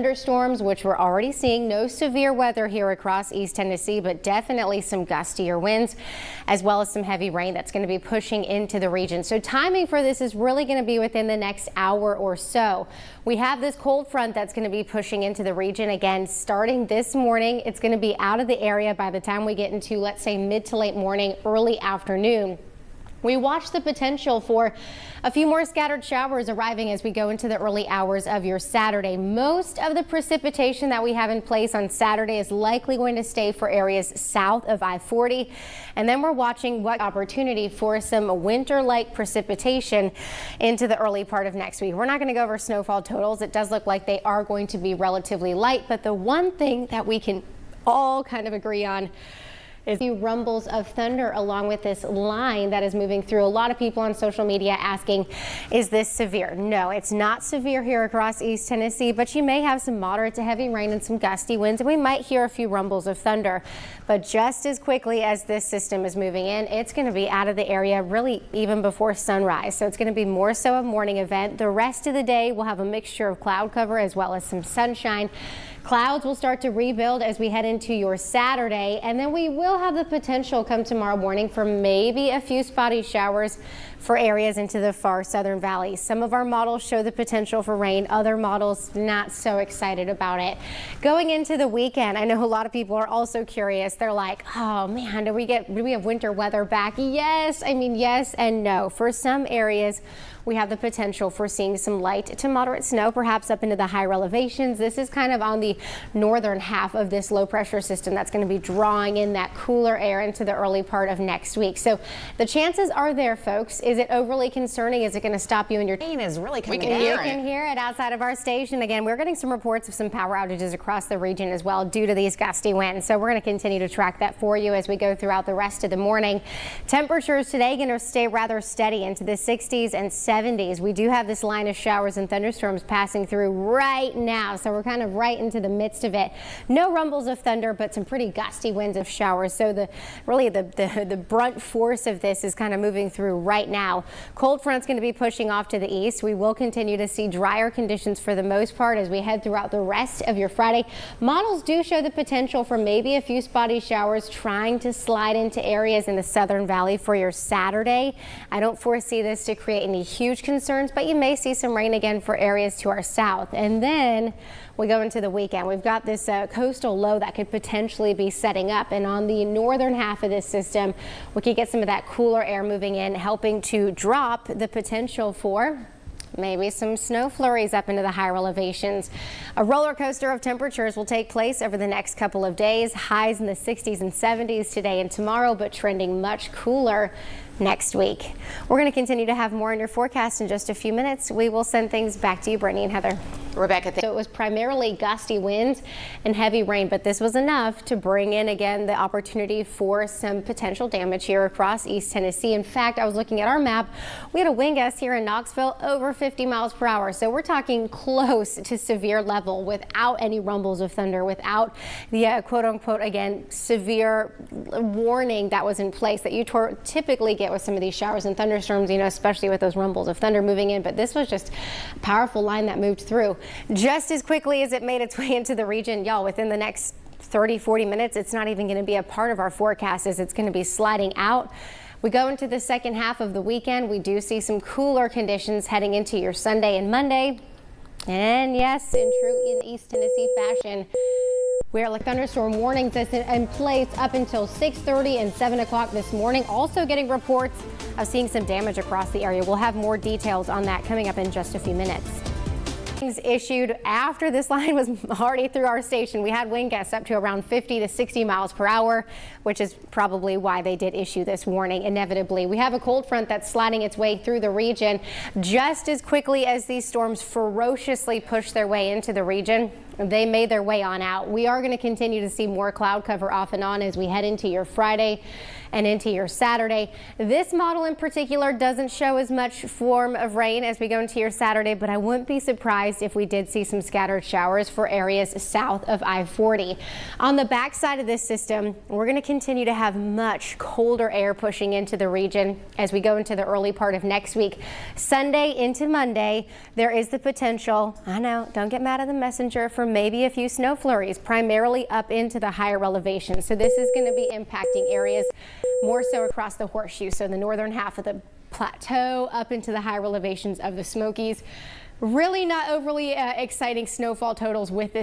Thunderstorms, which we're already seeing. No severe weather here across East Tennessee, but definitely some gustier winds, as well as some heavy rain that's going to be pushing into the region. So timing for this is really going to be within the next hour or so. We have this cold front that's going to be pushing into the region again starting this morning. It's going to be out of the area by the time we get into, let's say, mid to late morning, early afternoon. We watch the potential for a few more scattered showers arriving as we go into the early hours of your Saturday. Most of the precipitation that we have in place on Saturday is likely going to stay for areas south of I-40. And then we're watching what opportunity for some winter-like precipitation into the early part of next week. We're not going to go over snowfall totals. It does look like they are going to be relatively light. But the one thing that we can all kind of agree on is a few rumbles of thunder along with this line that is moving through. A lot of people on social media asking, is this severe? No, it's not severe here across East Tennessee, but you may have some moderate to heavy rain and some gusty winds, and we might hear a few rumbles of thunder. But just as quickly as this system is moving in, it's going to be out of the area really even before sunrise. So it's going to be more so a morning event. The rest of the day we'll have a mixture of cloud cover as well as some sunshine. Clouds will start to rebuild as we head into your Saturday, and then we will have the potential come tomorrow morning for maybe a few spotty showers for areas into the far southern valley. Some of our models show the potential for rain. Other models not so excited about it. Going into the weekend, I know a lot of people are also curious. They're like, oh man, do we have winter weather back? Yes, I mean yes and no. For some areas, we have the potential for seeing some light to moderate snow, perhaps up into the higher elevations. This is kind of on the northern half of this low pressure system that's going to be drawing in that cooler air into the early part of next week. So the chances are there, folks. Is it overly concerning? Is it going to stop you in your rain is really coming down? You can hear it outside of our station. Again, we're getting some reports of some power outages across the region as well due to these gusty winds. So we're going to continue to track that for you as we go throughout the rest of the morning. Temperatures today going to stay rather steady into the 60s and 70s. We do have this line of showers and thunderstorms passing through right now, so we're kind of right into the midst of it. No rumbles of thunder, but some pretty gusty winds of showers. So the brunt force of this is kind of moving through right now. Cold front's going to be pushing off to the east. We will continue to see drier conditions for the most part as we head throughout the rest of your Friday. Models do show the potential for maybe a few spotty showers trying to slide into areas in the southern valley for your Saturday. I don't foresee this to create any huge concerns, but you may see some rain again for areas to our south. And then we go into the weekend. We've got this coastal low that could potentially be setting up, and on the northern half of this system we could get some of that cooler air moving in, helping to drop the potential for maybe some snow flurries up into the higher elevations. A roller coaster of temperatures will take place over the next couple of days. Highs in the 60s and 70s today and tomorrow, but trending much cooler next week. We're going to continue to have more in your forecast in just a few minutes. We will send things back to you, Brittany and Heather. Rebecca. So it was primarily gusty winds and heavy rain, but this was enough to bring in again the opportunity for some potential damage here across East Tennessee. In fact, I was looking at our map. We had a wind gust here in Knoxville over 50 miles per hour. So we're talking close to severe level without any rumbles of thunder, without the quote unquote, again, severe warning that was in place that you typically get with some of these showers and thunderstorms, you know, especially with those rumbles of thunder moving in. But this was just a powerful line that moved through just as quickly as it made its way into the region. Y'all, within the next 30-40 minutes, it's not even going to be a part of our forecast as it's going to be sliding out. We go into the second half of the weekend. We do see some cooler conditions heading into your Sunday and Monday. And yes, in true East Tennessee fashion, we are like thunderstorm warnings that's in place up until 6:30 and 7 o'clock this morning. Also getting reports of seeing some damage across the area. We'll have more details on that coming up in just a few minutes. Issued after this line was already through our station. We had wind gusts up to around 50 to 60 miles per hour, which is probably why they did issue this warning inevitably. We have a cold front that's sliding its way through the region just as quickly as these storms ferociously push their way into the region. They made their way on out. We are going to continue to see more cloud cover off and on as we head into your Friday. and into your Saturday. This model in particular doesn't show as much form of rain as we go into your Saturday, but I wouldn't be surprised if we did see some scattered showers for areas south of I-40. On the backside of this system, we're going to continue to have much colder air pushing into the region as we go into the early part of next week. Sunday into Monday, there is the potential, I know, don't get mad at the messenger, for maybe a few snow flurries, primarily up into the higher elevations. So this is going to be impacting areas more so across the horseshoe, so the northern half of the plateau up into the higher elevations of the Smokies. Really not overly exciting snowfall totals with this